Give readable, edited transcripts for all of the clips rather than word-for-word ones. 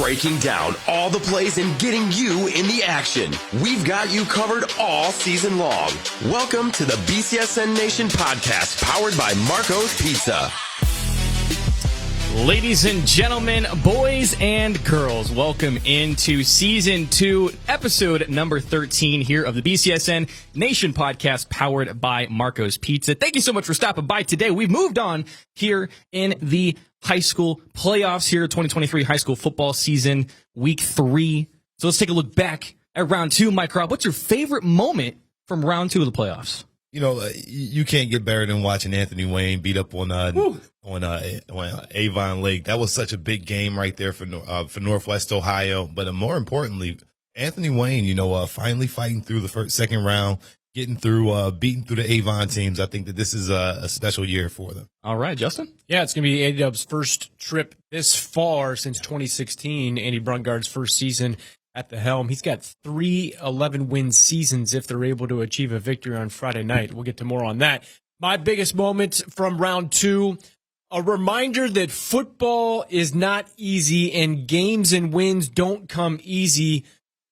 breaking down all the plays and getting you in the action. We've got you covered all season long. Welcome to the BCSN Nation podcast, powered by Marco's Pizza. Ladies and gentlemen, boys and girls, welcome into Season 2, episode number 13 here of the BCSN Nation podcast, powered by Marco's Pizza. Thank you so much for stopping by today. We've moved on here in the high school playoffs here, 2023 high school football season, week 3. So let's take a look back at round 2. Mike Robb, what's your favorite moment from round 2 of the playoffs? You know, you can't get better than watching Anthony Wayne beat up on Avon Lake. That was such a big game right there for Northwest Ohio. But more importantly, Anthony Wayne, finally fighting through the second round, getting through, beating through the Avon teams. I think that this is a special year for them. All right, Justin? Yeah, it's going to be A-Dub's first trip this far since 2016, Andy Brungard's first season at the helm. He's got 3 11-win seasons if they're able to achieve a victory on Friday night. We'll get to more on that. My biggest moment from round 2, a reminder that football is not easy and games and wins don't come easy.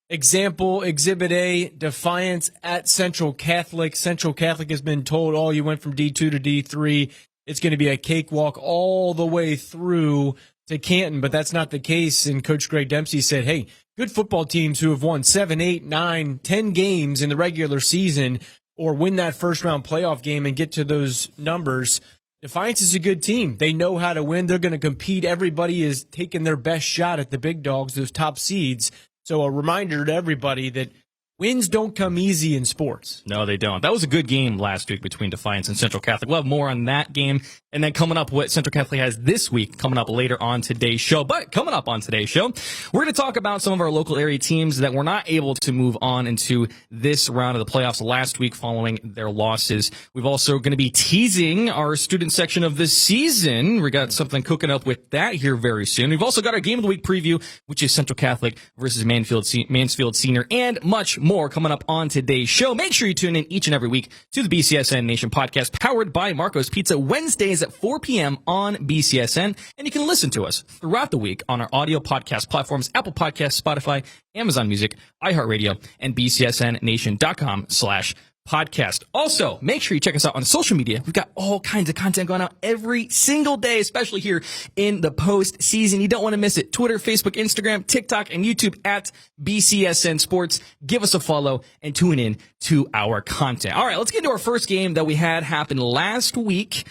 Example, Exhibit A, Defiance at Central Catholic. Central Catholic has been told, you went from D2 to D3. It's going to be a cakewalk all the way through to Canton, but that's not the case. And Coach Greg Dempsey said, hey, good football teams who have won 7, 8, 9, 10 games in the regular season or win that first-round playoff game and get to those numbers, Defiance is a good team. They know how to win. They're going to compete. Everybody is taking their best shot at the big dogs, those top seeds. So a reminder to everybody that wins don't come easy in sports. No, they don't. That was a good game last week between Defiance and Central Catholic. We'll have more on that game. And then coming up, what Central Catholic has this week, coming up later on today's show. But coming up on today's show, we're going to talk about some of our local area teams that were not able to move on into this round of the playoffs last week following their losses. We've also going to be teasing our student section of this season. We got something cooking up with that here very soon. We've also got our Game of the Week preview, which is Central Catholic versus Mansfield Senior, and much more coming up on today's show. Make sure you tune in each and every week to the BCSN Nation podcast, powered by Marco's Pizza, Wednesdays at 4 p.m. on BCSN. And you can listen to us throughout the week on our audio podcast platforms, Apple Podcasts, Spotify, Amazon Music, iHeartRadio, and BCSNNation.com/podcast. Also, make sure you check us out on social media. We've got all kinds of content going out every single day, especially here in the postseason. You don't want to miss it. Twitter, Facebook, Instagram, TikTok, and YouTube at BCSN Sports. Give us a follow and tune in to our content. All right, let's get into our first game that we had happen last week.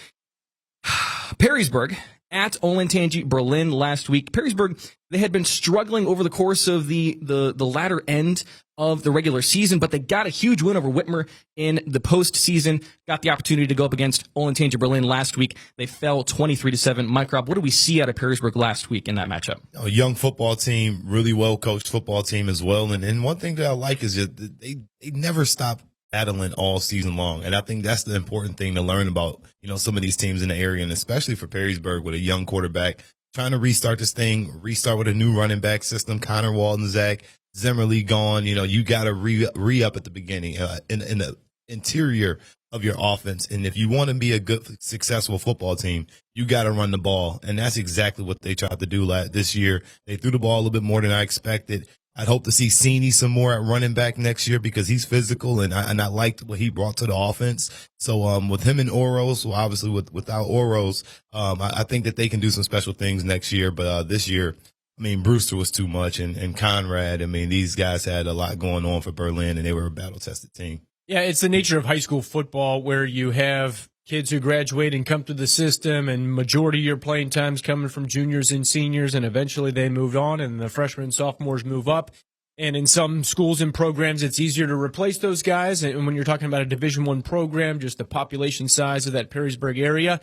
Perrysburg at Olentangy Berlin last week. Perrysburg, they had been struggling over the course of the latter end of the regular season, but they got a huge win over Whitmer in the postseason. Got the opportunity to go up against Olentangy Berlin last week. They fell 23-7. Mike Robb, what did we see out of Perrysburg last week in that matchup? A young football team, really well-coached football team as well. And one thing that I like is that they never stop battling all season long. And I think that's the important thing to learn about, some of these teams in the area, and especially for Perrysburg with a young quarterback trying to restart this thing, restart with a new running back system, Connor Walden-Zach, Zimmerly gone. You got to re-up at the beginning in the interior of your offense. And if you want to be a good, successful football team, you got to run the ball. And that's exactly what they tried to do this year. They threw the ball a little bit more than I expected. I'd hope to see Ceney some more at running back next year because he's physical, and I liked what he brought to the offense. So with him and Oros, well, obviously without Oros, I think that they can do some special things next year. But this year, Brewster was too much, and Conrad. These guys had a lot going on for Berlin, and they were a battle-tested team. Yeah, it's the nature of high school football where you have kids who graduate and come through the system, and majority of your playing time's coming from juniors and seniors, and eventually they moved on, and the freshmen and sophomores move up. And in some schools and programs, it's easier to replace those guys. And when you're talking about a Division I program, just the population size of that Perrysburg area,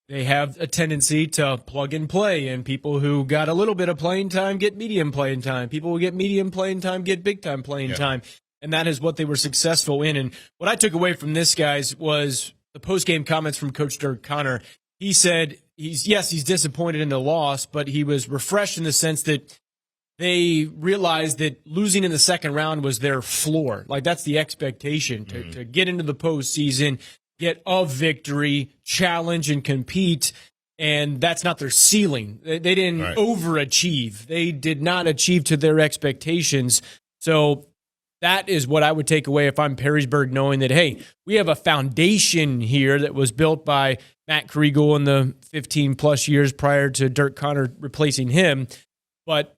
they have a tendency to plug and play, and people who got a little bit of playing time get medium playing time. People who get medium playing time get big-time playing time. And that is what they were successful in. And what I took away from this, guys, was the post-game comments from Coach Dirk Connor. He said he's disappointed in the loss, but he was refreshed in the sense that they realized that losing in the second round was their floor. Like, that's the expectation, to get into the postseason, get a victory, challenge, and compete. and that's not their ceiling. They didn't Right. overachieve. They did not achieve to their expectations. So that is what I would take away if I'm Perrysburg, knowing that, hey, we have a foundation here that was built by Matt Kriegel in the 15-plus years prior to Dirk Connor replacing him. But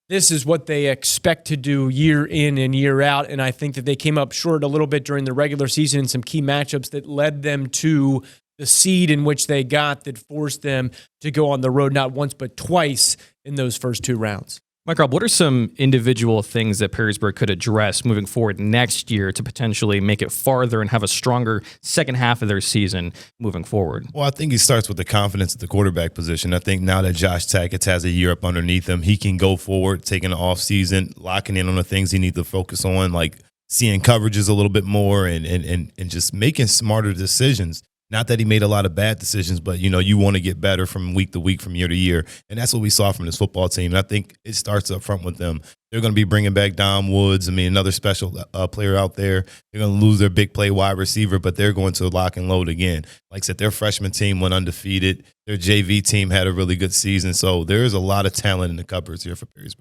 this is what they expect to do year in and year out, and I think that they came up short a little bit during the regular season in some key matchups that led them to the seed in which they got that forced them to go on the road not once but twice in those first 2 rounds. Mike Rob, what are some individual things that Perrysburg could address moving forward next year to potentially make it farther and have a stronger second half of their season moving forward? Well, I think he starts with the confidence at the quarterback position. I think now that Josh Tackett has a year up underneath him, he can go forward, taking the offseason, locking in on the things he needs to focus on, like seeing coverages a little bit more and just making smarter decisions. Not that he made a lot of bad decisions, but, you want to get better from week to week, from year to year. And that's what we saw from this football team. And I think it starts up front with them. They're going to be bringing back Dom Woods. Another special player out there. They're going to lose their big play wide receiver, but they're going to lock and load again. Like I said, their freshman team went undefeated. Their JV team had a really good season. So there is a lot of talent in the cupboards here for Perrysburg.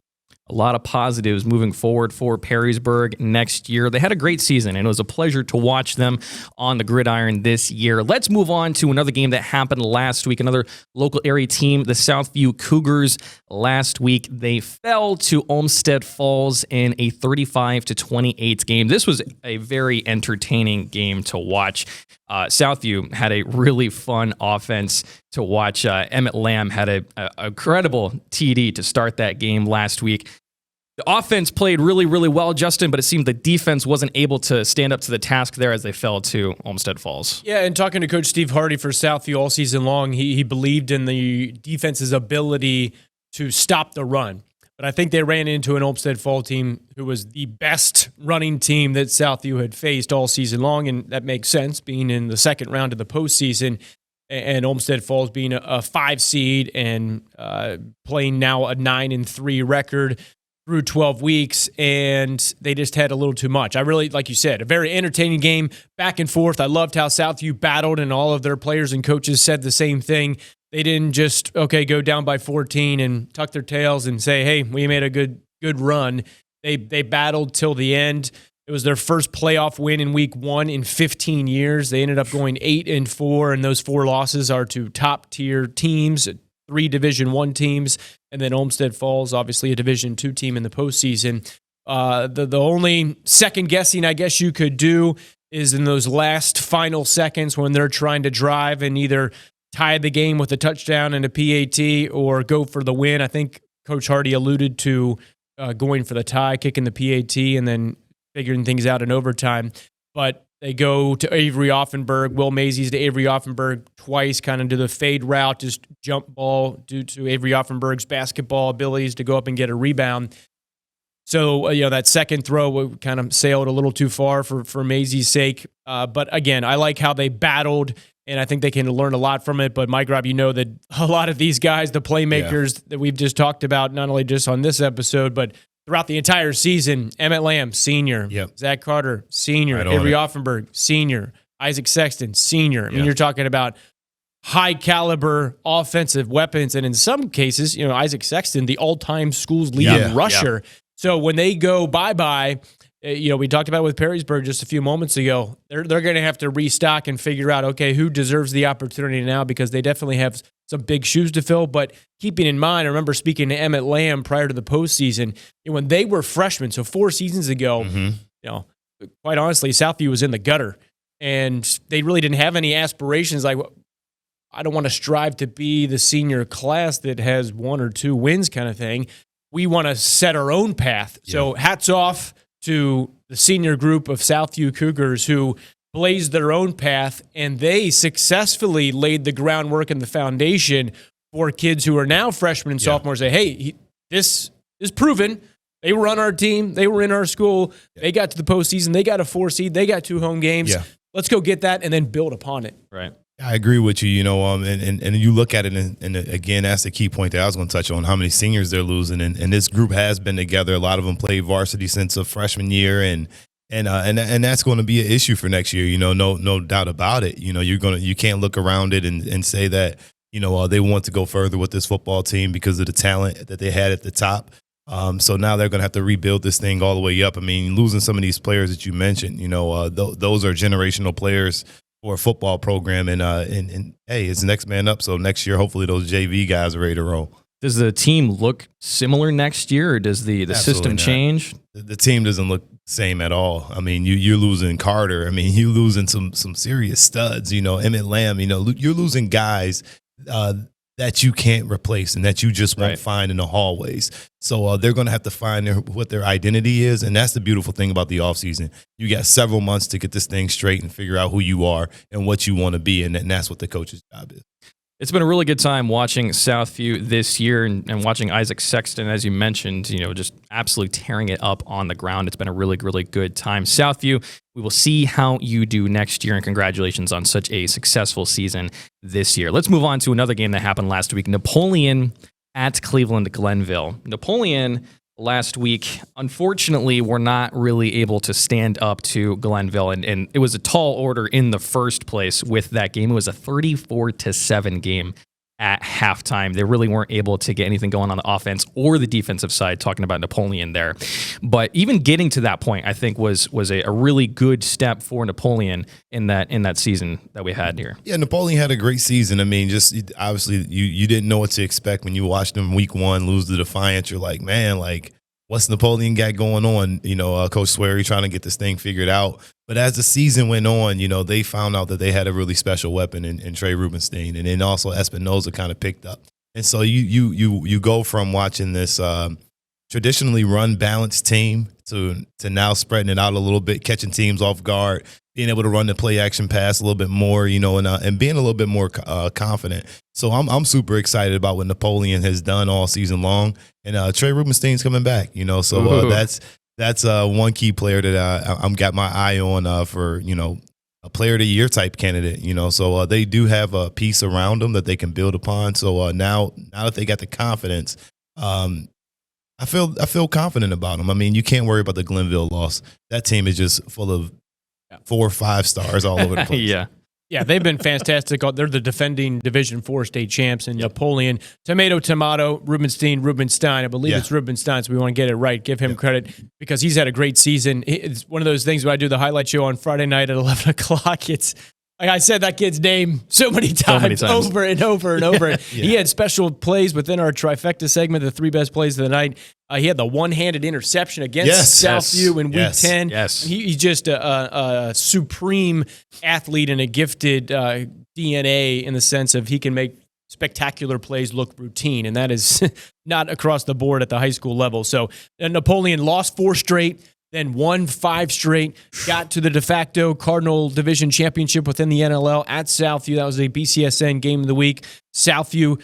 A lot of positives moving forward for Perrysburg next year. They had a great season, and it was a pleasure to watch them on the gridiron this year. Let's move on to another game that happened last week. Another local area team, the Southview Cougars. Last week, they fell to Olmsted Falls in a 35-28 game. This was a very entertaining game to watch. Southview had a really fun offense to watch. Emmett Lamb had a incredible TD to start that game last week. The offense played really, really well, Justin, but it seemed the defense wasn't able to stand up to the task there as they fell to Olmsted Falls. Yeah, and talking to Coach Steve Hardy for Southview all season long, he believed in the defense's ability to stop the run. But I think they ran into an Olmsted Falls team who was the best running team that Southview had faced all season long, and that makes sense, being in the second round of the postseason, and Olmsted Falls being a 5 seed and playing now a 9-3 record through 12 weeks, and they just had a little too much. I really, like you said, a very entertaining game, back and forth. I loved how Southview battled, and all of their players and coaches said the same thing. They didn't just, go down by 14 and tuck their tails and say, hey, we made a good run. They battled till the end. It was their first playoff win in week 1 in 15 years. They ended up going 8-4, and those 4 losses are to top-tier teams, 3 Division I teams, and then Olmsted Falls, obviously a Division II team in the postseason. The only second guessing I guess you could do is in those last final seconds when they're trying to drive and either tie the game with a touchdown and a PAT or go for the win. I think Coach Hardy alluded to going for the tie, kicking the PAT, and then figuring things out in overtime. But they go to Avery Offenburg. Will Mazies to Avery Offenburg twice, kind of do the fade route, just jump ball due to Avery Offenburg's basketball abilities to go up and get a rebound. So, that second throw kind of sailed a little too far for Mazies' sake. But again, I like how they battled, and I think they can learn a lot from it. But Mike Rob, that a lot of these guys, the playmakers that we've just talked about, not only just on this episode, but throughout the entire season, Emmett Lamb, senior. Yep. Zach Carter, senior. Right Avery Offenburg, senior. Isaac Sexton, senior. I mean, you're talking about high caliber offensive weapons. And in some cases, Isaac Sexton, the all-time school's leading rusher. So when they go bye-bye, we talked about with Perrysburg just a few moments ago, they're going to have to restock and figure out, okay, who deserves the opportunity now, because they definitely have some big shoes to fill. But keeping in mind, I remember speaking to Emmett Lamb prior to the postseason, when they were freshmen, so 4 seasons ago, quite honestly, Southview was in the gutter, and they really didn't have any aspirations. Like, I don't want to strive to be the senior class that has 1 or 2 wins kind of thing. We want to set our own path. Yeah. So hats off to the senior group of Southview Cougars who blazed their own path, and they successfully laid the groundwork and the foundation for kids who are now freshmen and sophomores. Say, hey, this is proven. They were on our team. They were in our school. They got to the postseason. They got a 4 seed. They got 2 home games. Yeah. Let's go get that and then build upon it. Right. I agree with you, and you look at it, and again, that's the key point that I was going to touch on, how many seniors they're losing, and this group has been together. A lot of them played varsity since a freshman year, and that's going to be an issue for next year, no doubt about it. You can't look around it and say that, they want to go further with this football team because of the talent that they had at the top. So now they're going to have to rebuild this thing all the way up. I mean, losing some of these players that you mentioned, those are generational players for a football program. And hey, it's next man up. So next year, hopefully those JV guys are ready to roll. Does the team look similar next year, or does the system change? The team doesn't look the same at all. I mean, you're losing Carter. I mean, you're losing some serious studs. Emmett Lamb. You're losing guys that you can't replace and that you just won't find in the hallways. So they're going to have to find what their identity is, and that's the beautiful thing about the offseason. You got several months to get this thing straight and figure out who you are and what you want to be, and that's what the coach's job is. It's been a really good time watching Southview this year and watching Isaac Sexton, as you mentioned, just absolutely tearing it up on the ground. It's been a really, really good time. Southview, we will see how you do next year, and congratulations on such a successful season this year. Let's move on to another game that happened last week. Napoleon at Cleveland Glenville. Napoleon last week, unfortunately, were not really able to stand up to Glenville, and it was a tall order in the first place with that game. It was a 34-7 game at halftime. They really weren't able to get anything going on the offense or the defensive side, talking about Napoleon there. But even getting to that point, I think was a really good step for Napoleon in that season that we had here. Yeah, Napoleon had a great season. I mean, just obviously you didn't know what to expect when you watched them week one lose to Defiance. You're like, man, what's Napoleon got going on? Coach 𝗦𝗽cie trying to get this thing figured out. But as the season went on, they found out that they had a really special weapon in Trey Rubenstein, and then also Espinoza kind of picked up. And so you go from watching this traditionally run balanced team to now spreading it out a little bit, catching teams off guard, being able to run the play action pass a little bit more, and being a little bit more confident. So I'm super excited about what Napoleon has done all season long, and Trey Rubenstein's coming back. So that's one key player that I'm got my eye on for a player of the year type candidate. So they do have a piece around them that they can build upon. So now that they got the confidence, I feel confident about them. I mean, you can't worry about the Glenville loss. That team is just full of 4 or 5 stars all over the place. Yeah, they've been fantastic. They're the defending Division IV state champs, and Napoleon, tomato, Rubenstein. I believe it's Rubenstein, so we want to get it right. Give him credit because he's had a great season. It's one of those things when I do the highlight show on Friday night at 11 o'clock. It's like I said that kid's name so many times. Over and over and over. He had special plays within our trifecta segment, the 3 best plays of the night. He had the one-handed interception against Southview in Week 10. He's just a supreme athlete and a gifted DNA in the sense of he can make spectacular plays look routine, and that is not across the board at the high school level. So Napoleon lost 4 straight, then won 5 straight, got to the de facto Cardinal Division Championship within the NLL at Southview. That was a BCSN game of the week. Southview,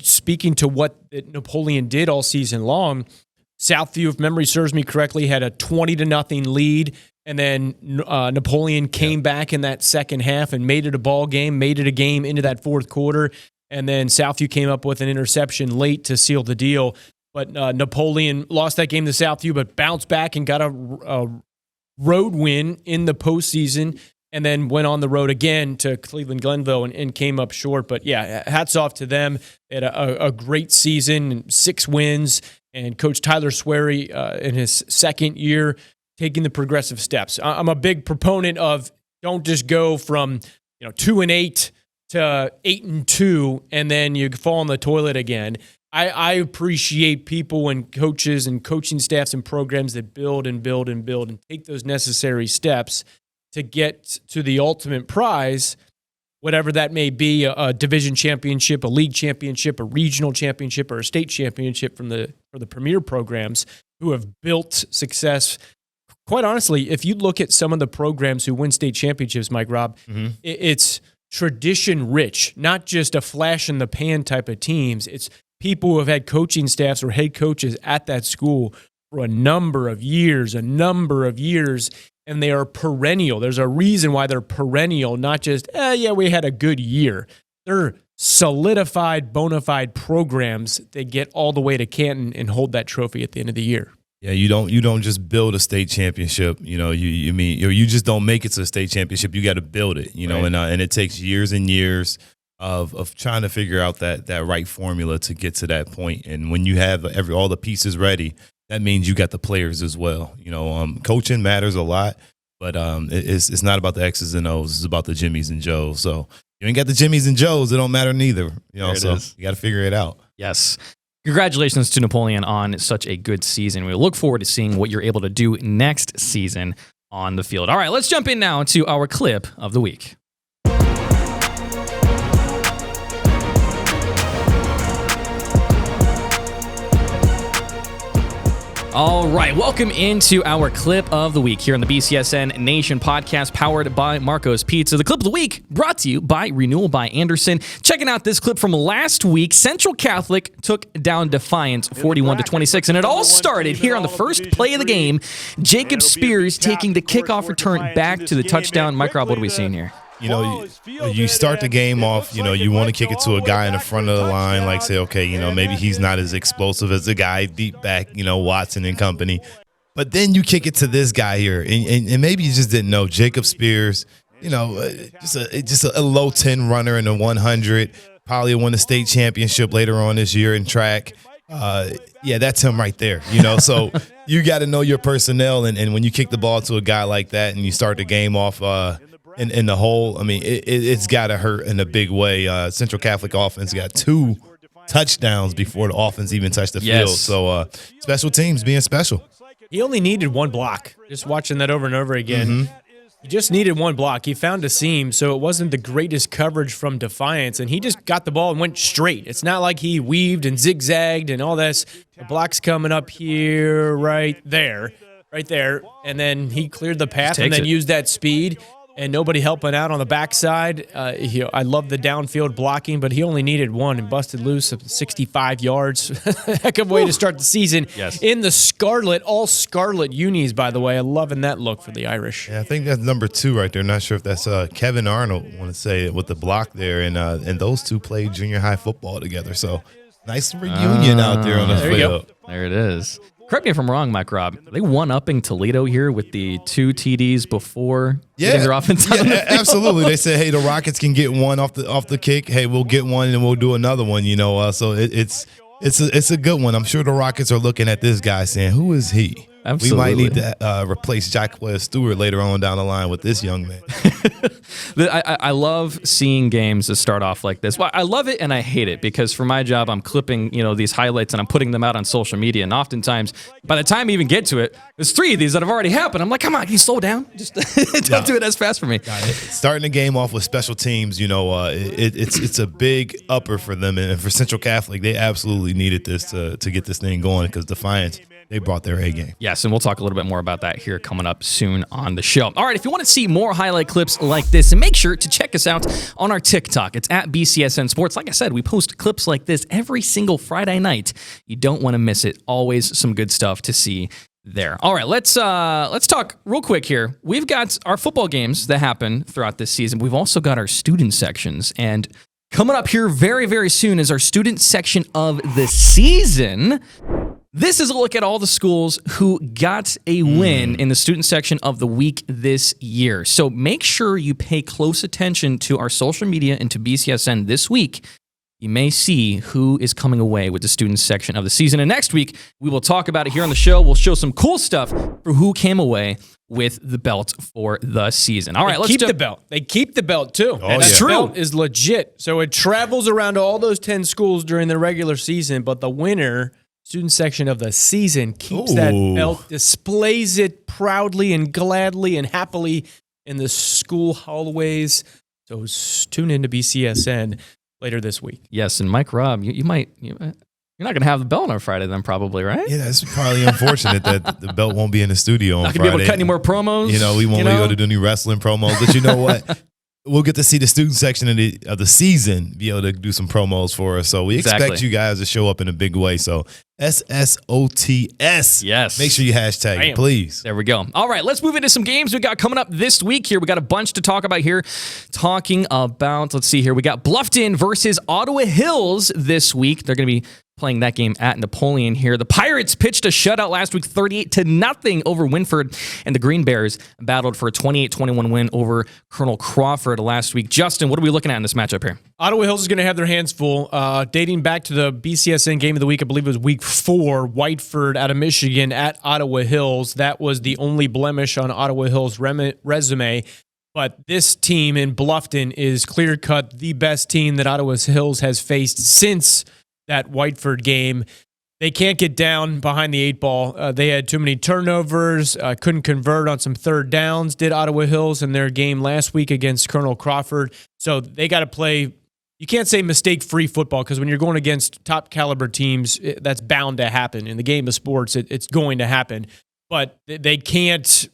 speaking to what Napoleon did all season long, Southview, if memory serves me correctly, had a 20-0 lead, and then Napoleon came back in that second half and made it a ball game, made it a game into that fourth quarter, and then Southview came up with an interception late to seal the deal. But Napoleon lost that game to Southview, but bounced back and got a road win in the postseason, and then went on the road again to Cleveland Glenville and came up short. But yeah, hats off to them. They had a great season, 6 wins, and Coach Tyler 𝗦𝗽cie in his second year taking the progressive steps. I'm a big proponent of don't just go from 2-8 to 8-2 and then you fall on the toilet again. I appreciate people and coaches and coaching staffs and programs that build and build and build and take those necessary steps to get to the ultimate prize, whatever that may be, a division championship, a league championship, a regional championship, or a state championship for the premier programs who have built success. Quite honestly, if you look at some of the programs who win state championships, Mike Rob, it's tradition rich, not just a flash in the pan type of teams. It's people who have had coaching staffs or head coaches at that school for a number of years, and they are perennial. There's a reason why they're perennial, not just, we had a good year. They're solidified, bona fide programs that get all the way to Canton and hold that trophy at the end of the year. Yeah, you don't just build a state championship. You just don't make it to a state championship. You got to build it. And it takes years and years. of trying to figure out that right formula to get to that point. And when you have all the pieces ready, that means you got the players as well. Coaching matters a lot, but it's not about the X's and O's. It's about the Jimmies and Joes. So you ain't got the Jimmies and Joes, it don't matter neither. So you got to figure it out. Yes. Congratulations to Napoleon on such a good season. We look forward to seeing what you're able to do next season on the field. All right, let's jump in now to our clip of the week. All right, welcome into our clip of the week here on the BCSN Nation podcast powered by Marco's Pizza. The clip of the week brought to you by Renewal by Anderson. Checking out this clip from last week, Central Catholic took down Defiance 41-26, and it all started here on the first play of the game. Jacob Spears taking the kickoff return back to the touchdown. Mike Rob, what are we seeing here? You start the game off, you want to kick it to a guy in the front of the line, like say, okay, maybe he's not as explosive as the guy deep back, Watson and company. But then you kick it to this guy here, and maybe you just didn't know Jacob Spears, just a low 10 runner in the 100, probably won the state championship later on this year in track. That's him right there, So you got to know your personnel, and when you kick the ball to a guy like that and you start the game off in the hole, it's got to hurt in a big way. Central Catholic offense got 2 touchdowns before the offense even touched the field. So special teams being special. He only needed one block. Just watching that over and over again. He just needed one block. He found a seam, so it wasn't the greatest coverage from Defiance, and he just got the ball and went straight. It's not like he weaved and zigzagged and all this. The block's coming up here, right there, and then he cleared the path and then used that speed. And nobody helping out on the backside. I love the downfield blocking, but he only needed one and busted loose of 65 yards. Heck of a way to start the season. Yes. In the scarlet, all scarlet unis, by the way. I'm loving that look for the Irish. Yeah, I think that's number 2 right there. Not sure if that's Kevin Arnold, I want to say, with the block there. And those two played junior high football together. So nice reunion out there on the field. There it is. Correct me if I'm wrong, Mike Rob. Are they one-upping Toledo here with the 2 TDs before getting their offense out on the field? Absolutely. They said, hey, the Rockets can get one off the kick. Hey, we'll get one and we'll do another one. So it's a good one. I'm sure the Rockets are looking at this guy saying, who is he? Absolutely. We might need to replace 𝗦𝗫𝗀 later on down the line with this young man. I love seeing games that start off like this. Well, I love it and I hate it because for my job, I'm clipping these highlights and I'm putting them out on social media. And oftentimes, by the time I even get to it, there's 3 of these that have already happened. I'm like, come on, can you slow down? Just don't do it as fast for me. Starting the game off with special teams, it's a big upper for them. And for Central Catholic, they absolutely needed this to get this thing going because Defiance, they brought their A game. Yes, and we'll talk a little bit more about that here coming up soon on the show. All right, if you want to see more highlight clips like this, and make sure to check us out on our TikTok. It's at BCSN Sports. Like I said, we post clips like this every single Friday night. You don't want to miss it. Always some good stuff to see there. All right, let's talk real quick here. We've got our football games that happen throughout this season. We've also got our student sections, and coming up here very, very soon is our student section of the season. This is a look at all the schools who got a win in the student section of the week this year. So make sure you pay close attention to our social media and to BCSN this week. You may see who is coming away with the student section of the season. And next week, we will talk about it here on the show. We'll show some cool stuff for who came away with the belt for the season. All right, let's keep the belt. They keep the belt, too. And that belt is legit. So it travels around to all those 10 schools during the regular season, but the winner... student section of the season keeps that belt, displays it proudly and gladly and happily in the school hallways. So tune in to BCSN later this week. Yes, and Mike Rob, you're not going to have the belt on Friday then probably, right? Yeah, it's probably unfortunate that the belt won't be in the studio on Not Friday. Not going to be able to cut any more promos. We won't be able to do any wrestling promos. But you know what? We'll get to see the student section of the season be able to do some promos for us. So we expect you guys to show up in a big way. So SSOTS. Yes. Make sure you hashtag it, please. There we go. All right, let's move into some games we got coming up this week here. We got a bunch to talk about here. Talking about, let's see here. We got Bluffton versus Ottawa Hills this week. They're going to be playing that game at Napoleon here. The Pirates pitched a shutout last week, 38-0 over Winford, and the Green Bears battled for a 28-21 win over Colonel Crawford last week. Justin, what are we looking at in this matchup here? Ottawa Hills is going to have their hands full. Dating back to the BCSN game of the week, I believe it was week 4, Whiteford out of Michigan at Ottawa Hills. That was the only blemish on Ottawa Hills' resume. But this team in Bluffton is clear-cut the best team that Ottawa Hills has faced since that Whiteford game. They can't get down behind the 8 ball. They had too many turnovers, couldn't convert on some third downs, did Ottawa Hills in their game last week against Colonel Crawford. So they got to play, you can't say mistake-free football, because when you're going against top-caliber teams, that's bound to happen. In the game of sports, it's going to happen. But they can't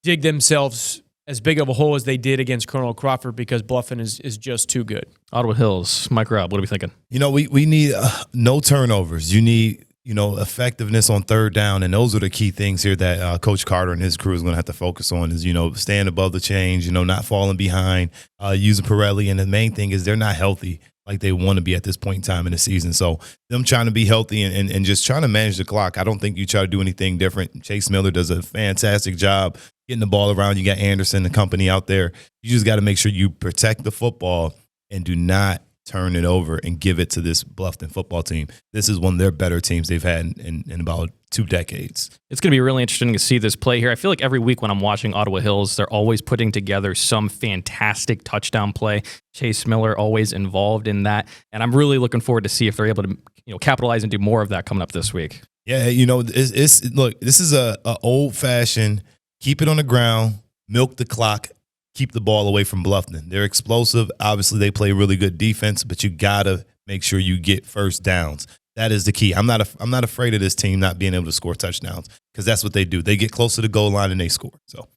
dig themselves as big of a hole as they did against Colonel Crawford, because Bluffton is just too good. Ottawa Hills, Mike Robb, what are we thinking? We need no turnovers. You need, effectiveness on third down, and those are the key things here that Coach Carter and his crew is going to have to focus on is, staying above the change, not falling behind, using Pirelli, and the main thing is they're not healthy like they want to be at this point in time in the season. So them trying to be healthy and just trying to manage the clock. I don't think you try to do anything different. Chase Miller does a fantastic job getting the ball around. You got Anderson and company out there. You just got to make sure you protect the football and do not turn it over and give it to this Bluffton football team. This is one of their better teams they've had in about 2 decades. It's going to be really interesting to see this play here. I feel like every week when I'm watching Ottawa Hills, they're always putting together some fantastic touchdown play. Chase Miller always involved in that, and I'm really looking forward to see if they're able to capitalize and do more of that coming up this week. Yeah, look, this is a old-fashioned keep it on the ground, milk the clock, keep the ball away from Bluffton. They're explosive. Obviously, they play really good defense, but you got to make sure you get first downs. That is the key. I'm not afraid of this team not being able to score touchdowns, because that's what they do. They get close to the goal line and they score. So,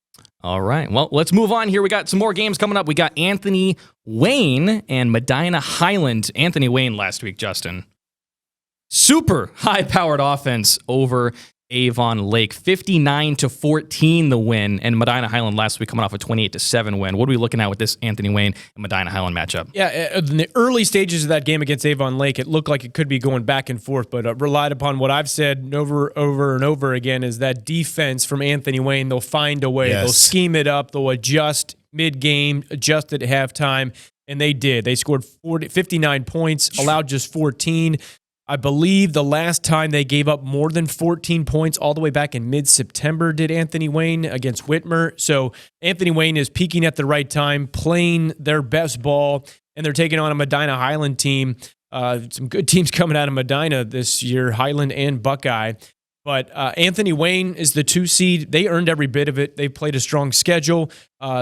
all right. Well, let's move on here. We got some more games coming up. We got Anthony Wayne and Medina Highland. Anthony Wayne last week, Justin. Super high-powered offense over Avon Lake, 59-14 the win, and Medina Highland last week coming off a 28-7 win. What are we looking at with this Anthony Wayne and Medina Highland matchup? Yeah, in the early stages of that game against Avon Lake, it looked like it could be going back and forth, but relied upon what I've said over and over again is that defense from Anthony Wayne. They'll find a way. Yes. They'll scheme it up. They'll adjust mid-game, adjust at halftime, and they did. They scored 59 points, allowed just 14. I believe the last time they gave up more than 14 points all the way back in mid-September did Anthony Wayne against Whitmer. So Anthony Wayne is peaking at the right time, playing their best ball, and they're taking on a Medina Highland team. Some good teams coming out of Medina this year, Highland and Buckeye. But Anthony Wayne is the 2 seed. They earned every bit of it. They played a strong schedule.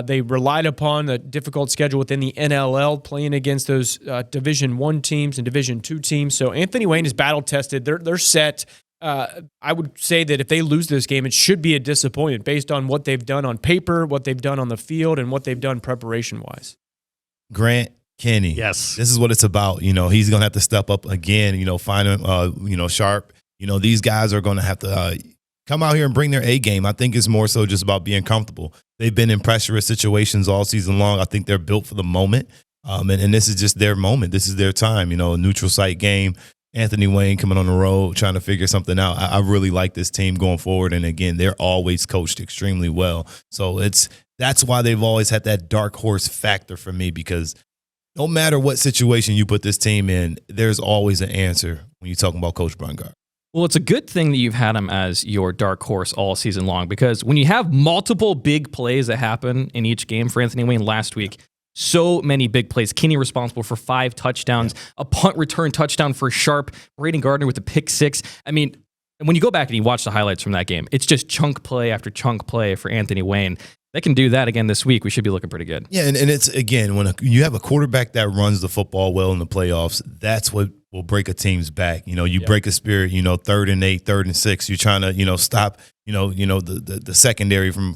They relied upon a difficult schedule within the NLL, playing against those Division I teams and Division II teams. So Anthony Wayne is battle-tested. They're set. I would say that if they lose this game, it should be a disappointment based on what they've done on paper, what they've done on the field, and what they've done preparation-wise. Grant Kenny. Yes. This is what it's about. He's going to have to step up again, find him, sharp. These guys are going to have to come out here and bring their A game. I think it's more so just about being comfortable. They've been in pressurous situations all season long. I think they're built for the moment. And this is just their moment. This is their time, a neutral site game. Anthony Wayne coming on the road, trying to figure something out. I really like this team going forward. And again, they're always coached extremely well. So that's why they've always had that dark horse factor for me, because no matter what situation you put this team in, there's always an answer when you're talking about Coach Brungard. Well, it's a good thing that you've had him as your dark horse all season long, because when you have multiple big plays that happen in each game for Anthony Wayne last week, so many big plays. Kenny responsible for 5 touchdowns, a punt return touchdown for Sharp, Braden Gardner with a pick 6. I mean, when you go back and you watch the highlights from that game, it's just chunk play after chunk play for Anthony Wayne. They can do that again this week. We should be looking pretty good. Yeah, and it's, again, when you have a quarterback that runs the football well in the playoffs, that's what will break a team's back. You break a spirit, 3rd and 8, 3rd and 6. You're trying to, stop, the secondary from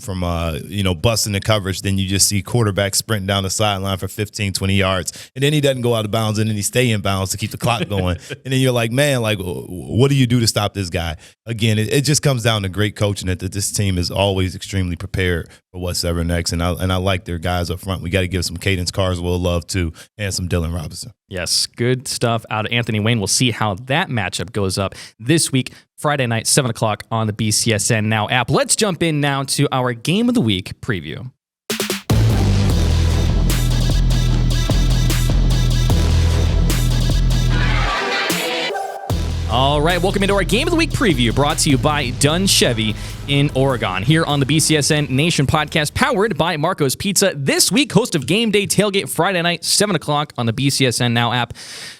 busting the coverage. Then you just see quarterback sprinting down the sideline for 15, 20 yards. And then he doesn't go out of bounds, and then he stay in bounds to keep the clock going. And then you're like, man, like, what do you do to stop this guy? Again, it just comes down to great coaching, that this team is always extremely prepared for what's ever next. And I like their guys up front. We got to give some Cadence Carswell love, too, and some Dylan Robinson. Yes, good stuff out of Anthony Wayne. We'll see how that matchup goes up this week, Friday night, 7 o'clock on the BCSN Now app. Let's jump in now to our Game of the Week preview. All right, welcome into our Game of the Week preview, brought to you by Dunn Chevy in Oregon, here on the BCSN Nation podcast, powered by Marco's Pizza. This week, host of Game Day Tailgate, Friday night, 7 o'clock on the BCSN Now app.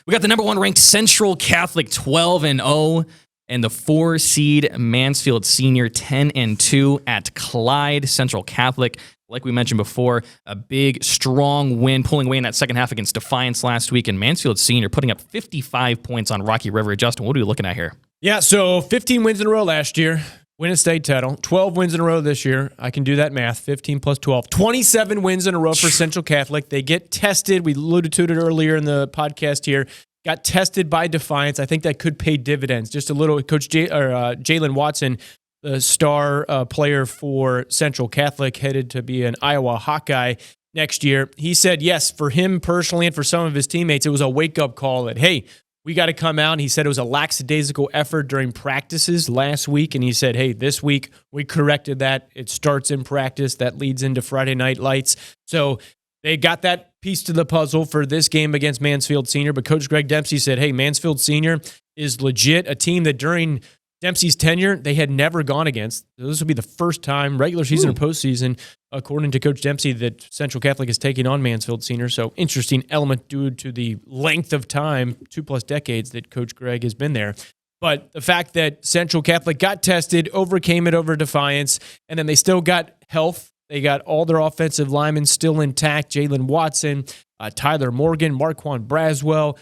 We got the number 1 ranked Central Catholic 12-0, and the 4 seed Mansfield Senior 10-2 at Clyde Central Catholic. Like we mentioned before, a big, strong win, pulling away in that second half against Defiance last week, and Mansfield Senior putting up 55 points on Rocky River. Justin, what are we looking at here? Yeah, so 15 wins in a row last year, win a state title. 12 wins in a row this year. I can do that math. 15 plus 12. 27 wins in a row for Central Catholic. They get tested. We alluded to it earlier in the podcast here. Got tested by Defiance. I think that could pay dividends. Just a little. Coach Jalen Watson, the star player for Central Catholic, headed to be an Iowa Hawkeye next year. He said, yes, for him personally and for some of his teammates, it was a wake-up call that, hey, we got to come out. And he said it was a lackadaisical effort during practices last week. And he said, hey, this week we corrected that. It starts in practice. That leads into Friday Night Lights. So they got that piece to the puzzle for this game against Mansfield Senior. But Coach Greg Dempsey said, hey, Mansfield Senior is legit, a team that during Dempsey's tenure, they had never gone against. This will be the first time, regular season or postseason, according to Coach Dempsey, that Central Catholic is taking on Mansfield Senior. So interesting element due to the length of time, 2+ decades, that Coach Greg has been there. But the fact that Central Catholic got tested, overcame it over Defiance, and then they still got health. They got all their offensive linemen still intact. Jalen Watson, Tyler Morgan, Marquand Braswell,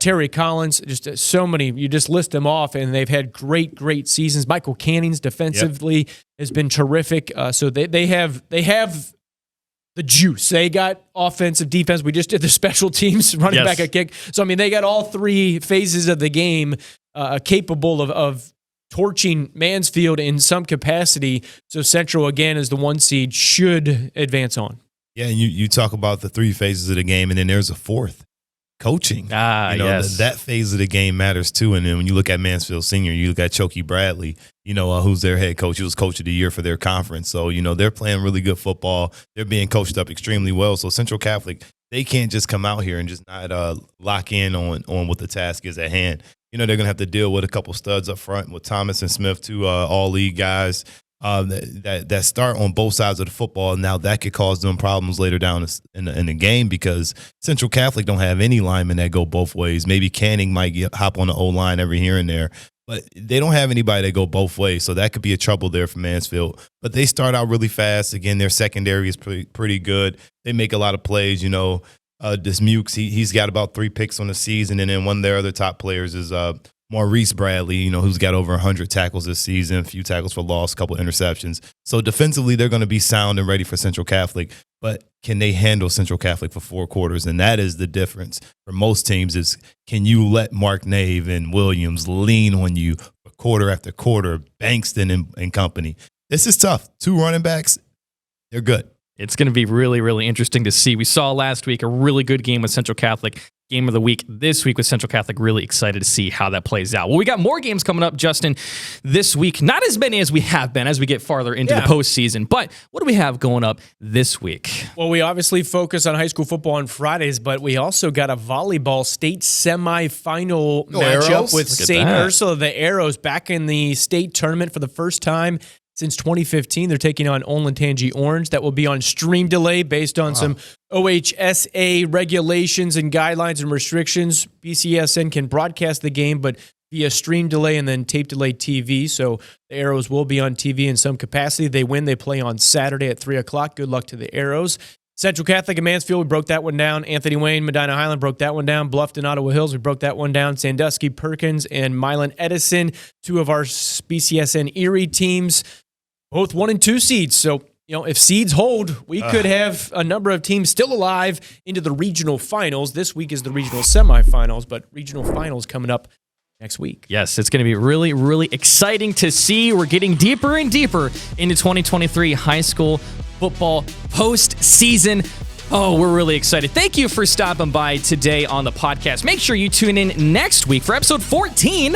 Terry Collins, just so many. You just list them off, and they've had great seasons. Michael Cannings defensively has been terrific. So they have the juice. They got offensive, defense. We just did the special teams, running back, a kick. So I mean, they got all 3 phases of the game capable of torching Mansfield in some capacity. So Central, again, as the 1 seed, should advance on. Yeah, and you talk about the 3 phases of the game, and then there's a 4th. Coaching. Yes. That phase of the game matters too. And then when you look at Mansfield Senior, you look at Chokey Bradley, who's their head coach. He was coach of the year for their conference. So, they're playing really good football. They're being coached up extremely well. So Central Catholic, they can't just come out here and just not lock in on what the task is at hand. They're going to have to deal with a couple studs up front with Thomas and Smith, 2 all-league guys. That start on both sides of the football. Now that could cause them problems later down in the game, because Central Catholic don't have any linemen that go both ways. Maybe Canning might hop on the O-line every here and there, but they don't have anybody that go both ways. So that could be a trouble there for Mansfield. But they start out really fast. Again, their secondary is pretty good. They make a lot of plays. This Mukes, he's got about 3 picks on the season, and then one of their other top players is Maurice Bradley, who's got over 100 tackles this season, a few tackles for loss, a couple interceptions. So defensively, they're going to be sound and ready for Central Catholic. But can they handle Central Catholic for 4 quarters? And that is the difference for most teams, is can you let Mark Nave and Williams lean on you for quarter after quarter, Bankston and company? This is tough. 2 running backs, they're good. It's going to be really, really interesting to see. We saw last week a really good game with Central Catholic. Game of the week this week with Central Catholic. Really excited to see how that plays out. Well, we got more games coming up, Justin, this week. Not as many as we have been as we get farther into the postseason, but what do we have going up this week? Well, we obviously focus on high school football on Fridays, but we also got a volleyball state semifinal matchup with St. Ursula, the Arrows, back in the state tournament for the first time since 2015. They're taking on Olentangy Orange. That will be on stream delay based on some OHSA regulations and guidelines and restrictions. BCSN can broadcast the game, but via stream delay and then tape delay TV. So the Arrows will be on TV in some capacity. They win. They play on Saturday at 3 o'clock. Good luck to the Arrows. Central Catholic and Mansfield, we broke that one down. Anthony Wayne, Medina Highland broke that one down. Bluffton, Ottawa Hills, we broke that one down. Sandusky, Perkins, and Milan Edison, 2 of our BCSN Erie teams. both 1 and 2 seeds. So, if seeds hold, we could have a number of teams still alive into the regional finals. This week is the regional semifinals, but regional finals coming up next week. Yes, it's going to be really, really exciting to see. We're getting deeper and deeper into 2023 high school football postseason. Oh, we're really excited. Thank you for stopping by today on the podcast. Make sure you tune in next week for episode 14.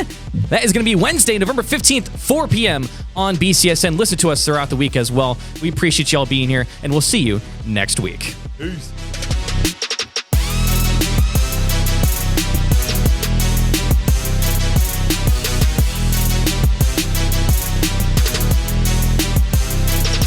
That is going to be Wednesday, November 15th, 4 p.m. on BCSN. Listen to us throughout the week as well. We appreciate y'all being here, and we'll see you next week. Peace.